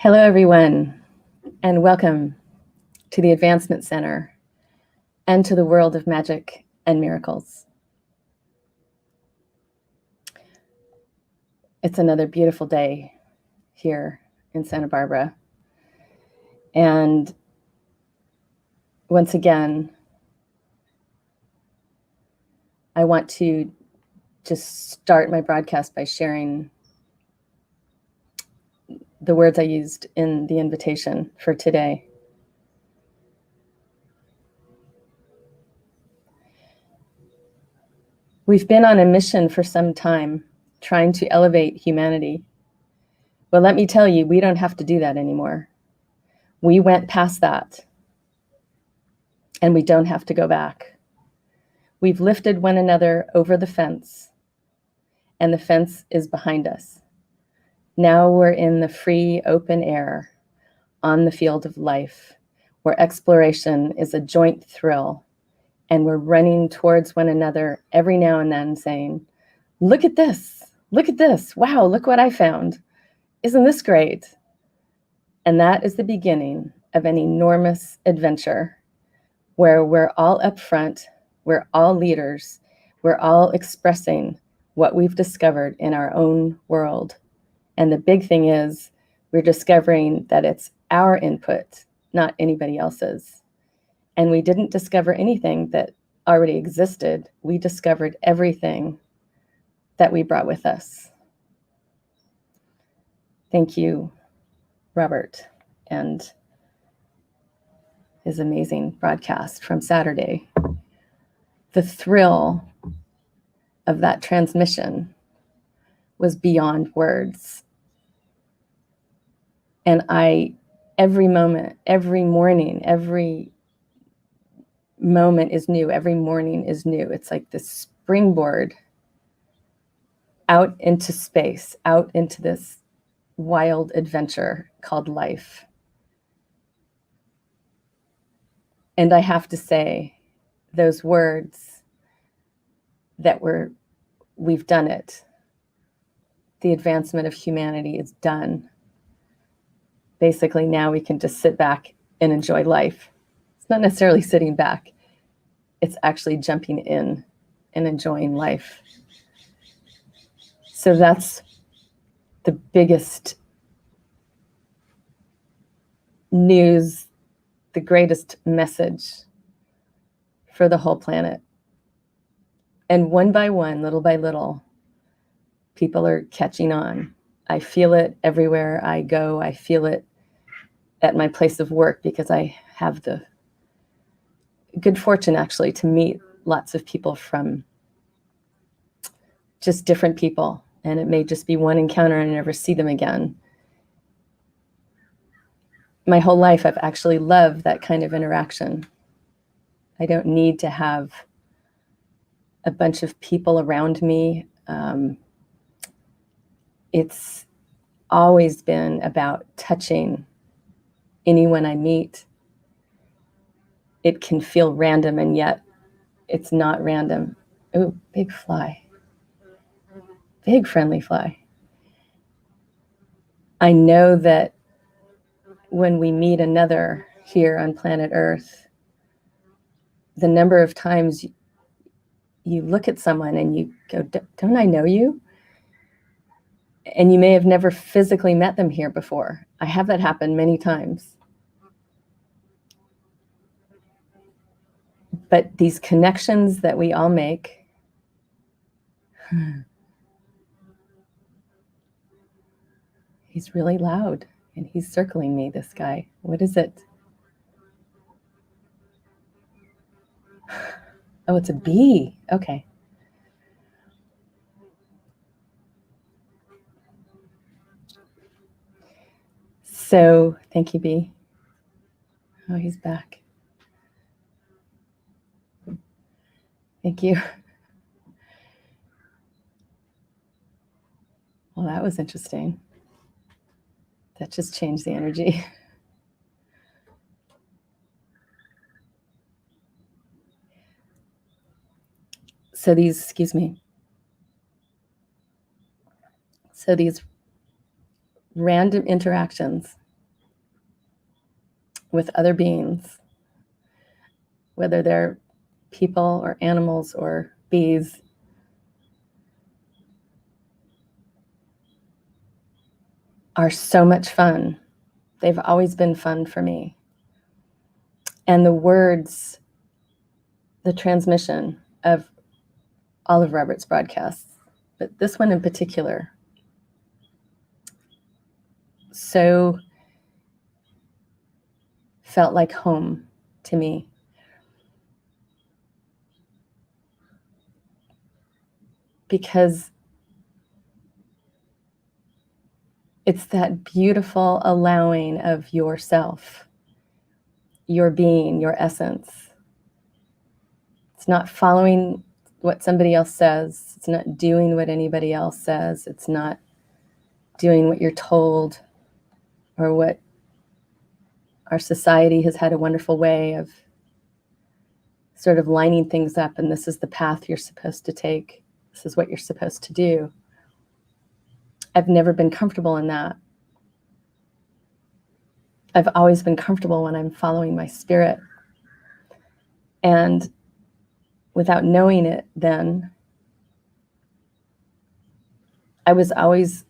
Hello, everyone, and welcome to the Advancement Center and to the world of magic and miracles. It's another beautiful day here in Santa Barbara. And once again, I want to just start my broadcast by sharing the words I used in the invitation for today. We've been on a mission for some time, trying to elevate humanity. Well, let me tell you, we don't have to do that anymore. We went past that, and we don't have to go back. We've lifted one another over the fence, and the fence is behind us. Now we're in the free, open air, on the field of life, where exploration is a joint thrill, and we're running towards one another every now and then saying, look at this, wow, look what I found. Isn't this great? And that is the beginning of an enormous adventure where we're all up front, we're all leaders, we're all expressing what we've discovered in our own world. And the big thing is we're discovering that it's our input, not anybody else's. And we didn't discover anything that already existed. We discovered everything that we brought with us. Thank you, Robert, and his amazing broadcast from Saturday. The thrill of that transmission was beyond words. And every moment, every morning, every moment is new. Every morning is new. It's like this springboard out into space, out into this wild adventure called life. And I have to say, those words that we've done it. The advancement of humanity is done. Basically, now we can just sit back and enjoy life. It's not necessarily sitting back. It's actually jumping in and enjoying life. So that's the biggest news, the greatest message for the whole planet. And one by one, little by little, people are catching on. I feel it everywhere I go. I feel it at my place of work because I have the good fortune actually to meet lots of people from just different people. And it may just be one encounter and I never see them again. My whole life, I've actually loved that kind of interaction. I don't need to have a bunch of people around me. It's always been about touching anyone I meet. It can feel random, and yet it's not random. Ooh, big fly. Big friendly fly. I know that when we meet another here on planet Earth, the number of times you look at someone and you go, don't I know you? And you may have never physically met them here before. I have that happen many times. But these connections that we all make, he's really loud and he's circling me, this guy. What is it? Oh, it's a bee. Okay. So, thank you, bee. Oh, he's back. Thank you. Well, that was interesting. That just changed the energy. So these random interactions with other beings, whether they're people or animals or bees, are so much fun. They've always been fun for me. And the words, the transmission of all of Robert's broadcasts, but this one in particular, so felt like home to me. Because it's that beautiful allowing of yourself, your being, your essence. It's not following what somebody else says. It's not doing what anybody else says. It's not doing what you're told or what our society has had a wonderful way of sort of lining things up, and this is the path you're supposed to take. This is what you're supposed to do. I've never been comfortable in that. I've always been comfortable when I'm following my spirit. And without knowing it then, I was always,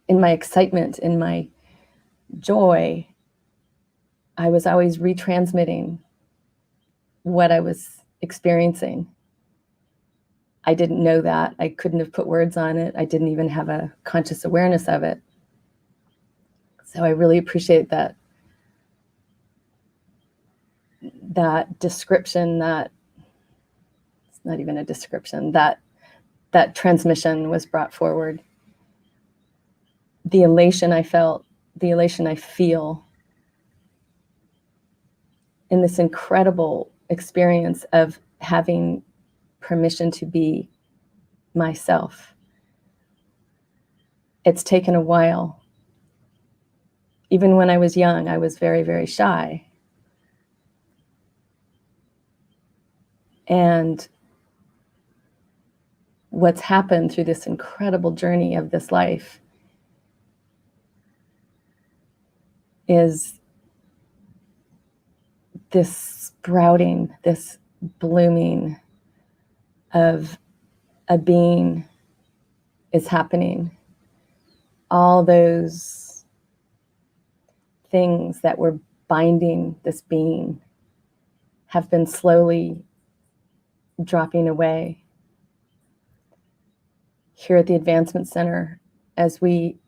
in my excitement, in my joy, I was always retransmitting what I was experiencing. I didn't know that. I couldn't have put words on it. I didn't even have a conscious awareness of it. So I really appreciate that description, that it's not even a description, that transmission was brought forward. The elation I felt, the elation I feel in this incredible experience of having permission to be myself. It's taken a while. Even when I was young, I was very, very shy. And what's happened through this incredible journey of this life is this sprouting, this blooming of a being is happening. All those things that were binding this being have been slowly dropping away. Here at the Advancement Center, as we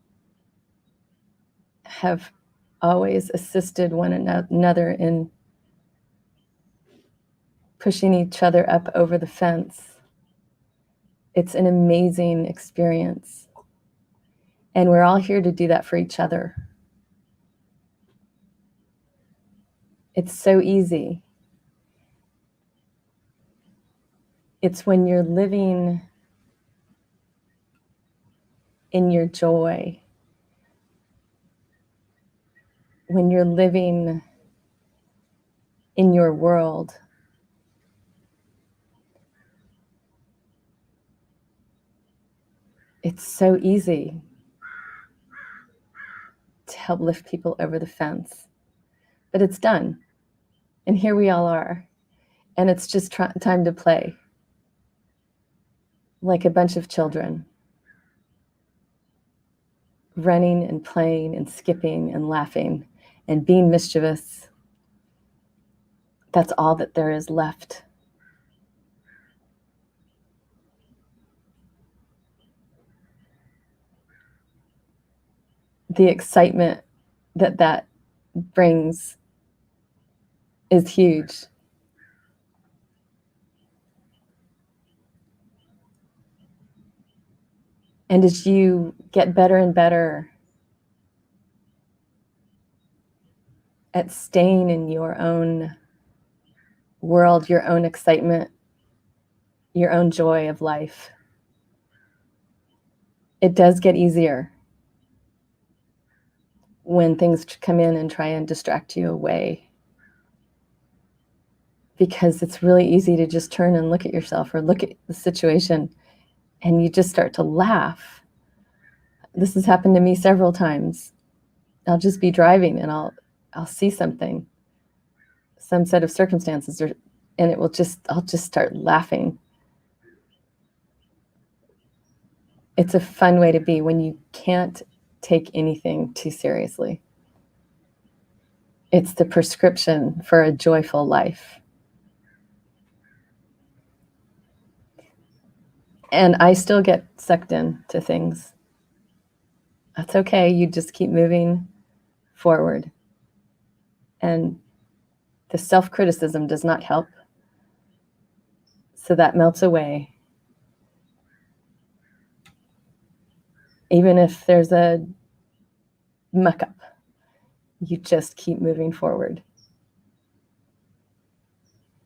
have always assisted one another in pushing each other up over the fence, it's an amazing experience. And we're all here to do that for each other. It's so easy. It's when you're living in your joy, when you're living in your world, it's so easy to help lift people over the fence. But it's done. And here we all are. And it's just time to play. Like a bunch of children, running and playing and skipping and laughing and being mischievous. That's all that there is left. The excitement that brings is huge. And as you get better and better at staying in your own world, your own excitement, your own joy of life, it does get easier when things come in and try and distract you away. Because it's really easy to just turn and look at yourself or look at the situation and you just start to laugh. This has happened to me several times. I'll just be driving and I'll see something some set of circumstances, and I'll just start laughing. It's a fun way to be when you can't take anything too seriously. It's the prescription for a joyful life. And I still get sucked into things. That's okay. You just keep moving forward. And the self-criticism does not help. So that melts away. Even if there's a muck up, you just keep moving forward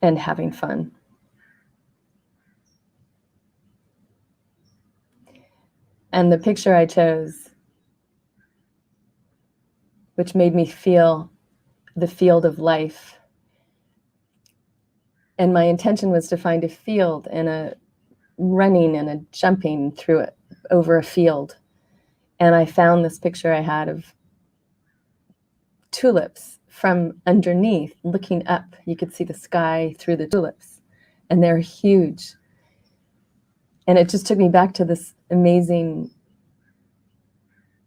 and having fun. And the picture I chose, which made me feel the field of life, and my intention was to find a field and a running and a jumping through it over a field. And I found this picture I had of tulips from underneath, looking up. You could see the sky through the tulips, and they're huge. And it just took me back to this amazing,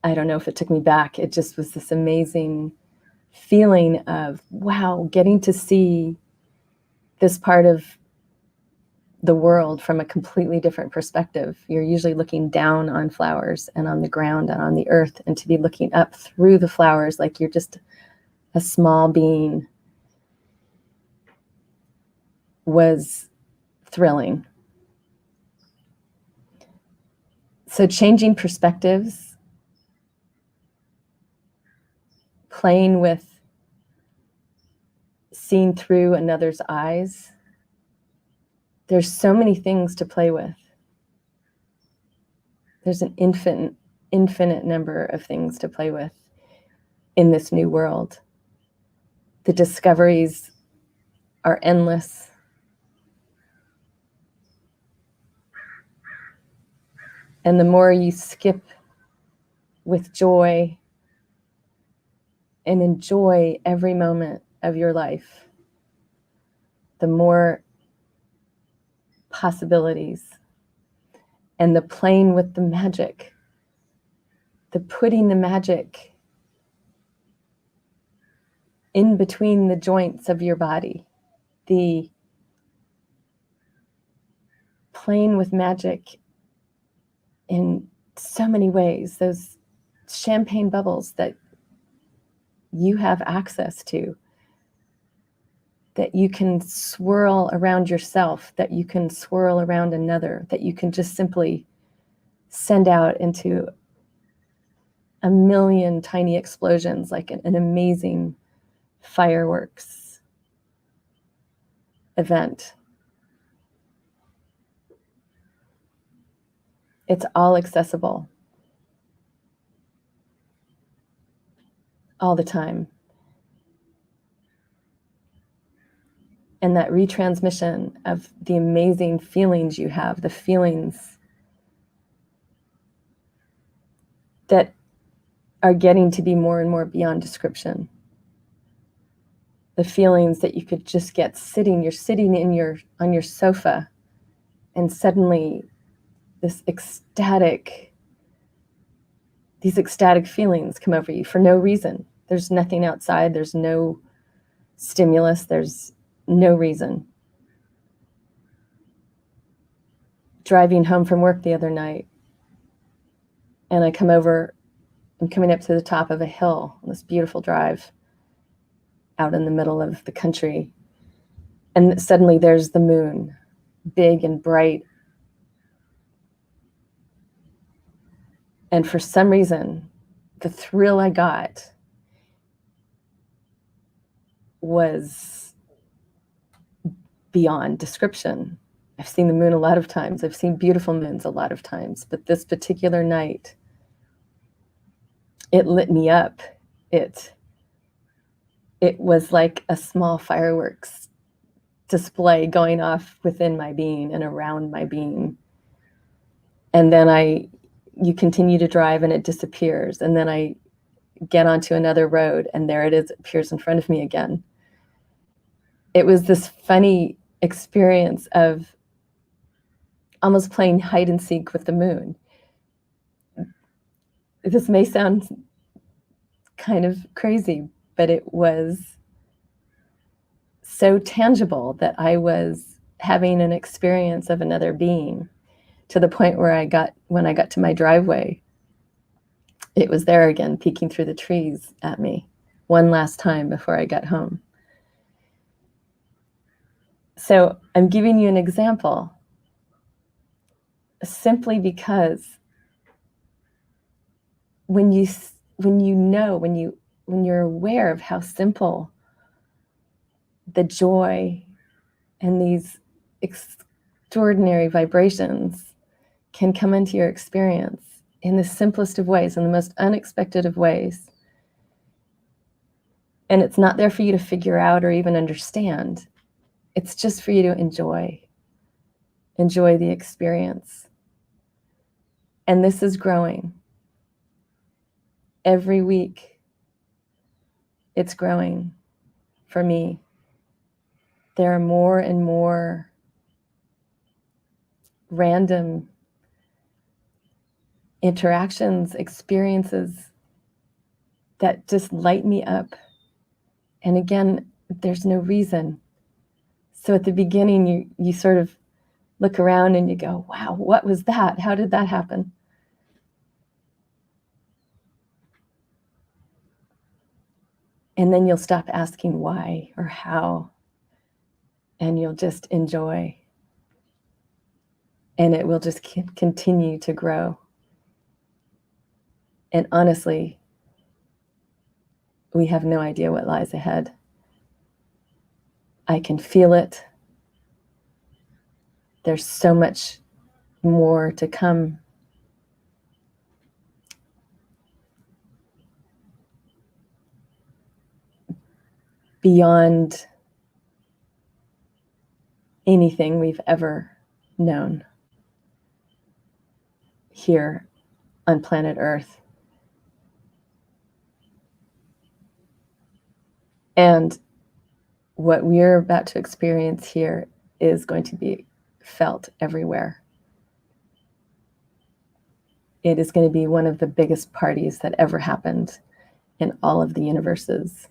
I don't know if it took me back, it just was this amazing feeling of, wow, getting to see this part of the world from a completely different perspective. You're usually looking down on flowers and on the ground and on the earth, and to be looking up through the flowers like you're just a small being was thrilling. So changing perspectives, playing with seeing through another's eyes. There's so many things to play with. There's an infinite number of things to play with in this new world. The discoveries are endless. And the more you skip with joy and enjoy every moment of your life, the more possibilities, and the playing with the magic, the putting the magic in between the joints of your body, the playing with magic in so many ways, those champagne bubbles that you have access to, that you can swirl around yourself, that you can swirl around another, that you can just simply send out into a million tiny explosions, like an amazing fireworks event. It's all accessible all the time. And that retransmission of the amazing feelings you have, the feelings that are getting to be more and more beyond description. The feelings that you could just get you're sitting on your sofa, and suddenly these ecstatic feelings come over you for no reason. There's nothing outside, there's no stimulus, there's no reason. Driving home from work the other night, and I'm coming up to the top of a hill on this beautiful drive out in the middle of the country. And suddenly there's the moon, big and bright. And for some reason, the thrill I got was beyond description. I've seen the moon a lot of times. I've seen beautiful moons a lot of times. But this particular night, it lit me up. It was like a small fireworks display going off within my being and around my being. And then you continue to drive and it disappears. And then I get onto another road and there it is, it appears in front of me again. it was this funny experience of almost playing hide and seek with the moon. This may sound kind of crazy, but it was so tangible that I was having an experience of another being, to the point where when I got to my driveway, it was there again, peeking through the trees at me one last time before I got home. So I'm giving you an example simply because when you're aware of how simple the joy and these extraordinary vibrations can come into your experience in the simplest of ways, in the most unexpected of ways, and it's not there for you to figure out or even understand. It's just for you to enjoy the experience. And this is growing. Every week, it's growing for me. There are more and more random interactions, experiences that just light me up. And again, there's no reason. So at the beginning, you sort of look around and you go, wow, what was that? How did that happen? And then you'll stop asking why or how, and you'll just enjoy. And it will just continue to grow. And honestly, we have no idea what lies ahead. I can feel it. There's so much more to come. Beyond anything we've ever known here on planet Earth. And what we're about to experience here is going to be felt everywhere. It is going to be one of the biggest parties that ever happened in all of the universes.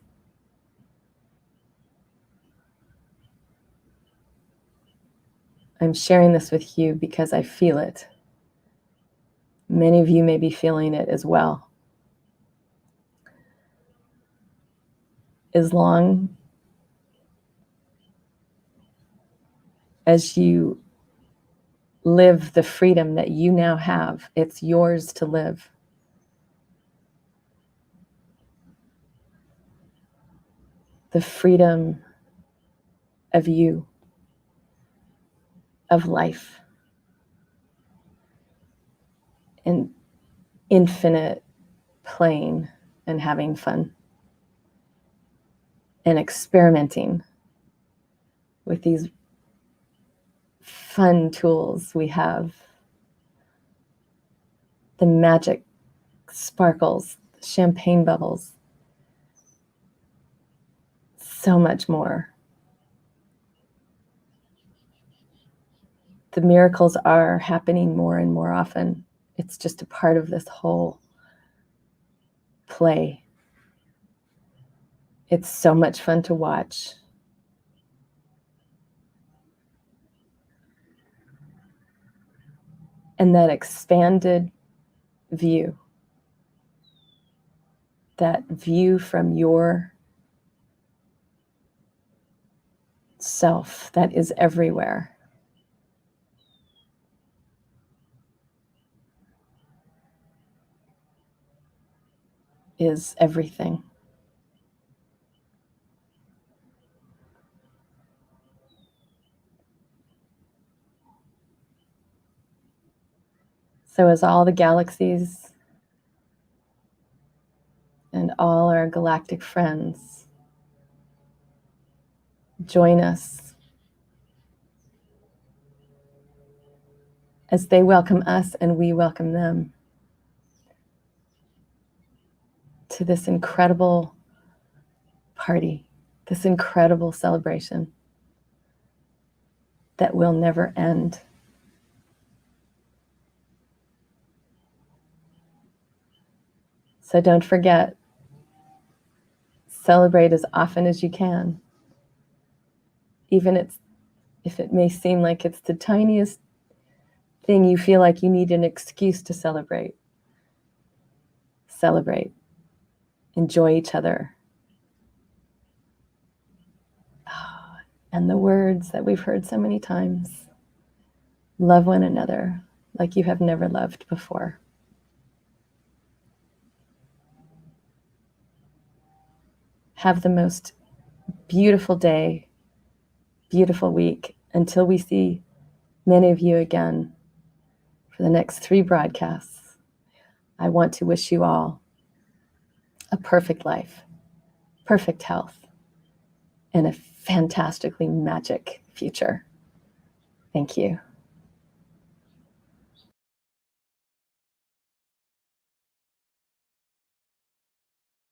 I'm sharing this with you because I feel it. Many of you may be feeling it as well. As long as you live the freedom that you now have, it's yours to live. The freedom of you, of life, and infinite playing and having fun and experimenting with these fun tools we have. The magic sparkles, champagne bubbles, so much more. The miracles are happening more and more often. It's just a part of this whole play. It's so much fun to watch. And that expanded view, that view from your self that is everywhere, is everything. So as all the galaxies and all our galactic friends join us, as they welcome us and we welcome them to this incredible party, this incredible celebration that will never end. So don't forget, celebrate as often as you can. Even if it may seem like it's the tiniest thing you feel like you need an excuse to celebrate. Celebrate. Enjoy each other. And the words that we've heard so many times. Love one another like you have never loved before. Have the most beautiful day, beautiful week, until we see many of you again for the next 3 broadcasts. I want to wish you all a perfect life, perfect health, and a fantastically magic future. Thank you.